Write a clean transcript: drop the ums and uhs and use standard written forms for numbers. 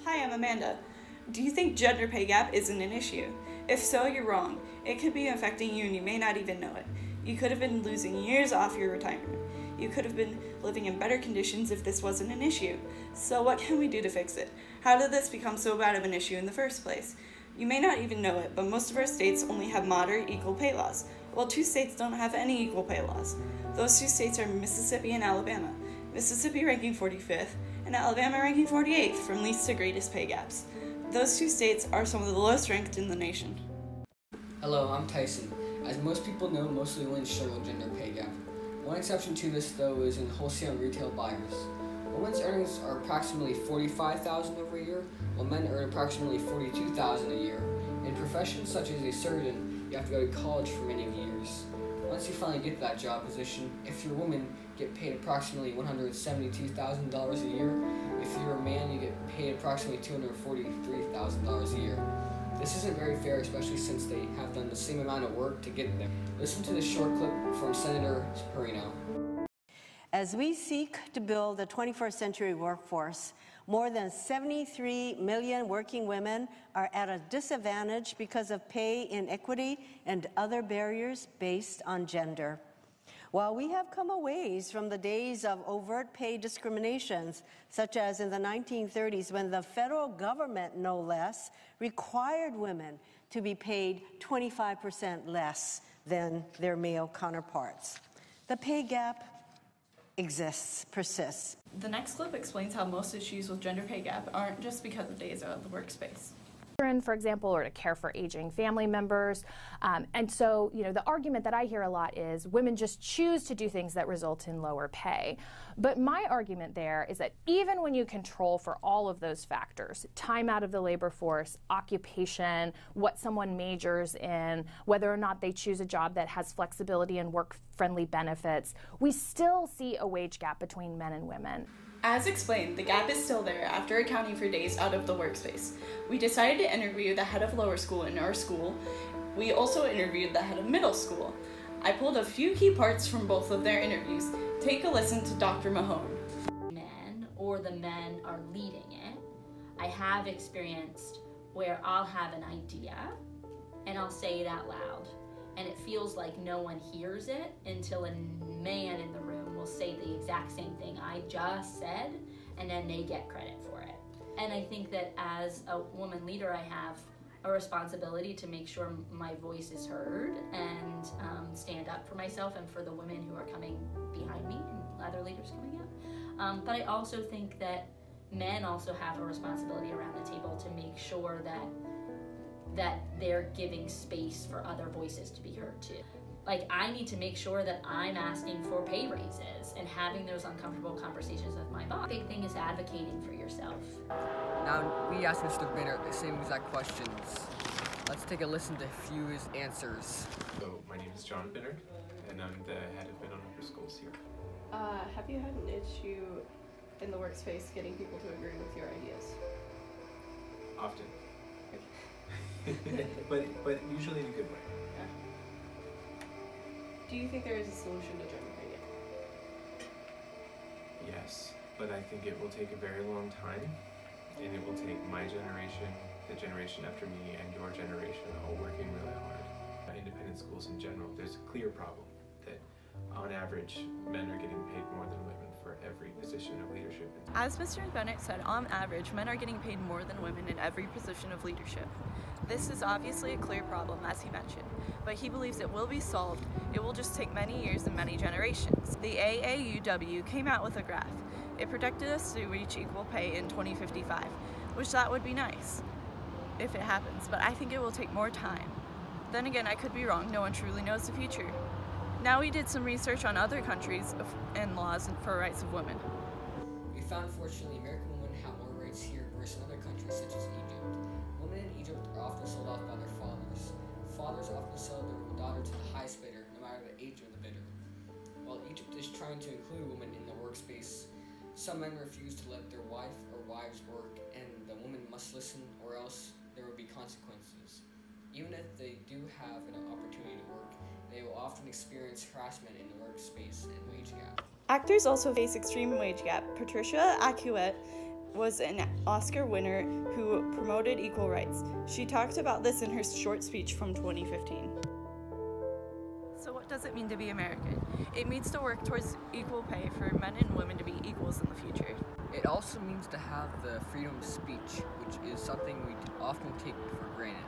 Hi, I'm Amanda. Do you think gender pay gap isn't an issue? If so, you're wrong. It could be affecting you and you may not even know it. You could have been losing years off your retirement. You could have been living in better conditions if this wasn't an issue. So what can we do to fix it? How did this become so bad of an issue in the first place? You may not even know it, but most of our states only have moderate equal pay laws, while 2 states don't have any equal pay laws. Those 2 states are Mississippi and Alabama. Mississippi ranking 45th, and Alabama ranking 48th from least to greatest pay gaps. Those 2 states are some of the lowest ranked in the nation. Hello, I'm Tyson. As most people know, mostly women struggle with gender pay gap. One exception to this, though, is in wholesale and retail buyers. Women's earnings are approximately $45,000 over a year, while men earn approximately $42,000 a year. In professions such as a surgeon, you have to go to college for many years. Once you finally get to that job position, if you're a woman, you get paid approximately $172,000 a year. If you're a man, you get paid approximately $243,000 a year. This isn't very fair, especially since they have done the same amount of work to get there. Listen to this short clip from Senator Perino. As we seek to build the 21st century workforce, more than 73 million working women are at a disadvantage because of pay inequity and other barriers based on gender. While we have come a ways from the days of overt pay discriminations, such as in the 1930s when the federal government, no less, required women to be paid 25% less than their male counterparts, the pay gap exists, persists. The next clip explains how most issues with gender pay gap aren't just because of days out of the workspace. For example, or to care for aging family members. And so, the argument that I hear a lot is women just choose to do things that result in lower pay. But my argument there is that even when you control for all of those factors, time out of the labor force, occupation, what someone majors in, whether or not they choose a job that has flexibility and work-friendly benefits, we still see a wage gap between men and women. As explained, the gap is still there after accounting for days out of the workspace. We decided to interview the head of lower school in our school. We also interviewed the head of middle school. I pulled a few key parts from both of their interviews. Take a listen to Dr. Mahone. Men, or the men are leading it. I have experienced where I'll have an idea and I'll say it out loud. And it feels like no one hears it until a man in the room will say the exact same thing I just said, and then they get credit for it. And I think that as a woman leader, I have a responsibility to make sure my voice is heard and stand up for myself and for the women who are coming behind me and other leaders coming up. But I also think that men also have a responsibility around the table to make sure that they're giving space for other voices to be heard too. Like, I need to make sure that I'm asking for pay raises and having those uncomfortable conversations with my boss. The big thing is advocating for yourself. Now, we asked Mr. Binner the same exact questions. Let's take a listen to a few of his answers. So, my name is John Binner, and I'm the head of Middle and Upper Schools here. Have you had an issue in the workspace getting people to agree with your ideas? Often. but usually in a good way. Yeah. Do you think there is a solution to gender pay gap? Yes, but I think it will take a very long time, and it will take my generation, the generation after me, and your generation all working really hard. Independent schools in general, there's a clear problem that on average men are getting paid more than women for every position of leadership. As Mr. Bennett said, on average, men are getting paid more than women in every position of leadership. This is obviously a clear problem, as he mentioned, but he believes it will be solved. It will just take many years and many generations. The AAUW came out with a graph. It projected us to reach equal pay in 2055, which that would be nice if it happens, but I think it will take more time. Then again, I could be wrong. No one truly knows the future. Now we did some research on other countries and laws for rights of women. We found, fortunately, American women have more rights here versus in other countries such as Egypt. Women in Egypt are often sold off by their fathers. Fathers often sell their daughter to the highest bidder, no matter the age of the bidder. While Egypt is trying to include women in the workspace, some men refuse to let their wife or wives work, and the woman must listen or else there will be consequences. Even if they do have an opportunity to work, they will often experience harassment in the workspace and wage gap. Actors also face extreme wage gap. Patricia Arquette was an Oscar winner who promoted equal rights. She talked about this in her short speech from 2015. So what does it mean to be American? It means to work towards equal pay for men and women to be equals in the future. It also means to have the freedom of speech, which is something we often take for granted.